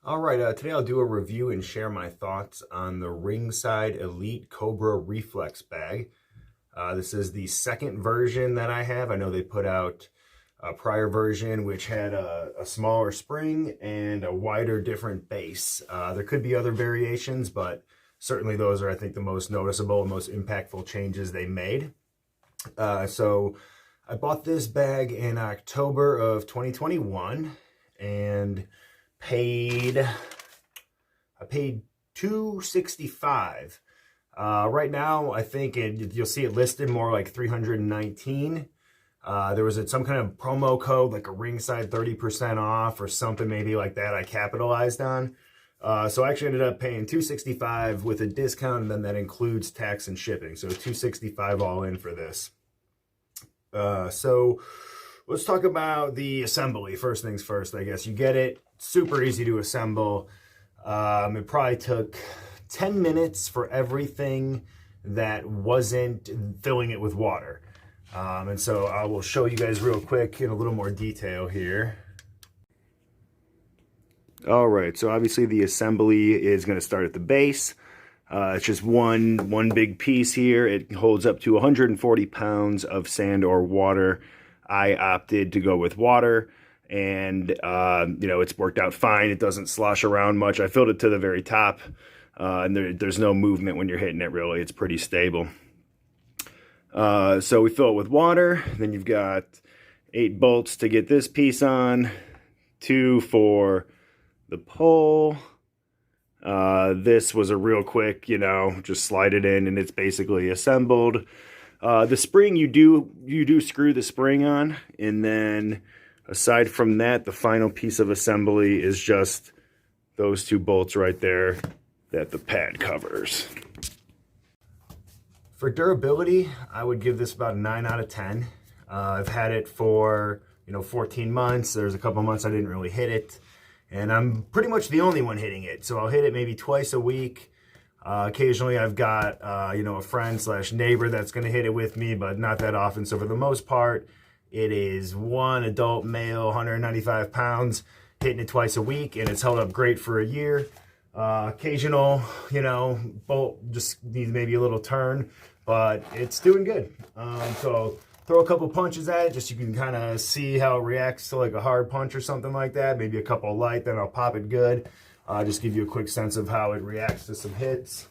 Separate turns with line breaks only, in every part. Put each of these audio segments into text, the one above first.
All right, today I'll do a review and share my thoughts on the Ringside Elite Cobra Reflex bag. This is the second version that I have. I know they put out a prior version which had a smaller spring and a wider, different base. There could be other variations, but certainly those are, I think, the most noticeable and most impactful changes they made. So I bought this bag in October of 2021 and I paid $265. Right now, I think you'll see it listed more like $319. There was some kind of promo code, like a Ringside 30% off or something maybe like that I capitalized on. So I actually ended up paying $265 with a discount, and then that includes tax and shipping. So $265 all in for this. So let's talk about the assembly. First things first, I guess. You get it, super easy to assemble. It probably took 10 minutes for everything that wasn't filling it with water. And so I will show you guys real quick in a little more detail here. All right, so obviously the assembly is going to start at the base. It's just one big piece here. It holds up to 140 pounds of sand or water. I opted to go with water, and it's worked out fine. It doesn't slosh around much. I filled it to the very top, and there's no movement when you're hitting it, really. It's pretty stable. So we fill it with water. Then you've got 8 bolts to get this piece on, 2 for the pole. This was a real quick, just slide it in and it's basically assembled. The spring, you do screw the spring on, and then aside from that, the final piece of assembly is just those 2 bolts right there that the pad covers. For durability, I would give this about a 9 out of 10. I've had it for 14 months. There's a couple months I didn't really hit it, and I'm pretty much the only one hitting it. So I'll hit it maybe twice a week. Occasionally I've got, a friend / neighbor that's going to hit it with me, but not that often. So for the most part, it is one adult male, 195 pounds, hitting it twice a week, and it's held up great for a year. Occasional, bolt just needs maybe a little turn, but it's doing good. So throw a couple punches at it, just so you can kind of see how it reacts to like a hard punch or something like that. Maybe a couple light, then I'll pop it good. Just give you a quick sense of how it reacts to some hits.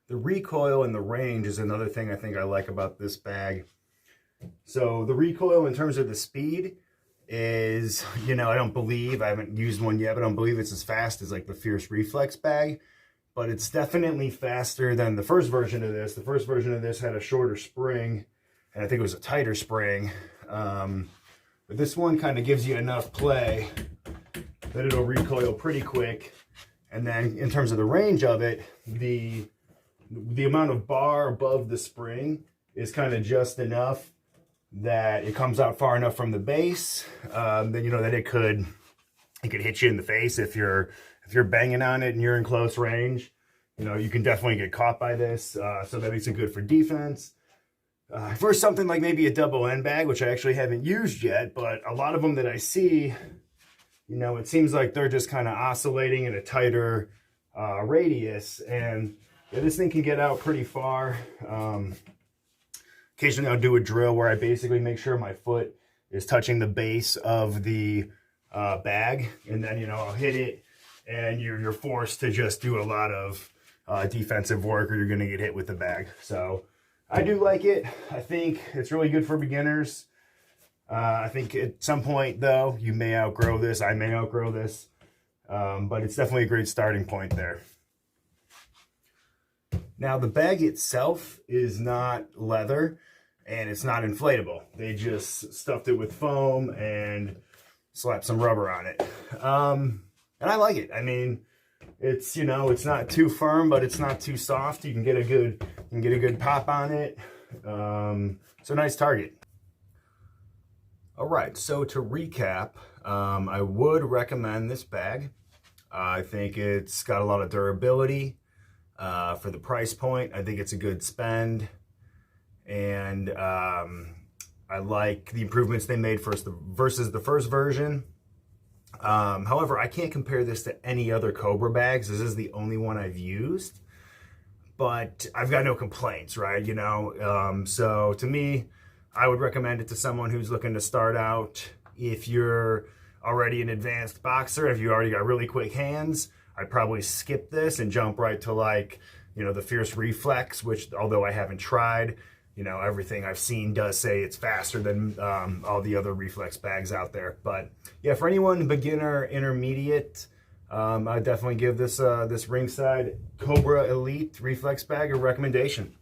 The recoil and the range is another thing I think I like about this bag. So the recoil in terms of the speed is, I haven't used one yet, but I don't believe it's as fast as like the Fierce Reflex bag. But it's definitely faster than the first version of this. The first version of this had a shorter spring, and I think it was a tighter spring. But this one kind of gives you enough play that it'll recoil pretty quick. And then in terms of the range of it, the amount of bar above the spring is kind of just enough that it comes out far enough from the base, that that it could hit you in the face if you're banging on it and you're in close range. You can definitely get caught by this. So that makes it good for defense. For something like maybe a double end bag, which I actually haven't used yet, but a lot of them that I see, it seems like they're just kind of oscillating in a tighter radius. And this thing can get out pretty far. Occasionally I'll do a drill where I basically make sure my foot is touching the base of the bag, and then I'll hit it, and you're forced to just do a lot of defensive work, or you're going to get hit with the bag. So I do like it. I think it's really good for beginners. I think at some point, though, you may outgrow this. I may outgrow this, but it's definitely a great starting point there. Now, the bag itself is not leather, and it's not inflatable. They just stuffed it with foam and slapped some rubber on it. And I like it. I mean, it's, it's not too firm, but it's not too soft. You can get a good pop on it. It's a nice target. All right, so to recap, I would recommend this bag. I think it's got a lot of durability. For the price point, I think it's a good spend. And I like the improvements they made versus the first version. However, I can't compare this to any other Cobra bags. This is the only one I've used. But I've got no complaints, right? You know, so to me, I would recommend it to someone who's looking to start out. If you're already an advanced boxer, if you already got really quick hands, I'd probably skip this and jump right to, like, you know, the Fierce Reflex, which, although I haven't tried, you know, everything I've seen does say it's faster than all the other Reflex bags out there. But yeah, for anyone beginner, intermediate, I'd definitely give this this Ringside Cobra Elite Reflex bag a recommendation.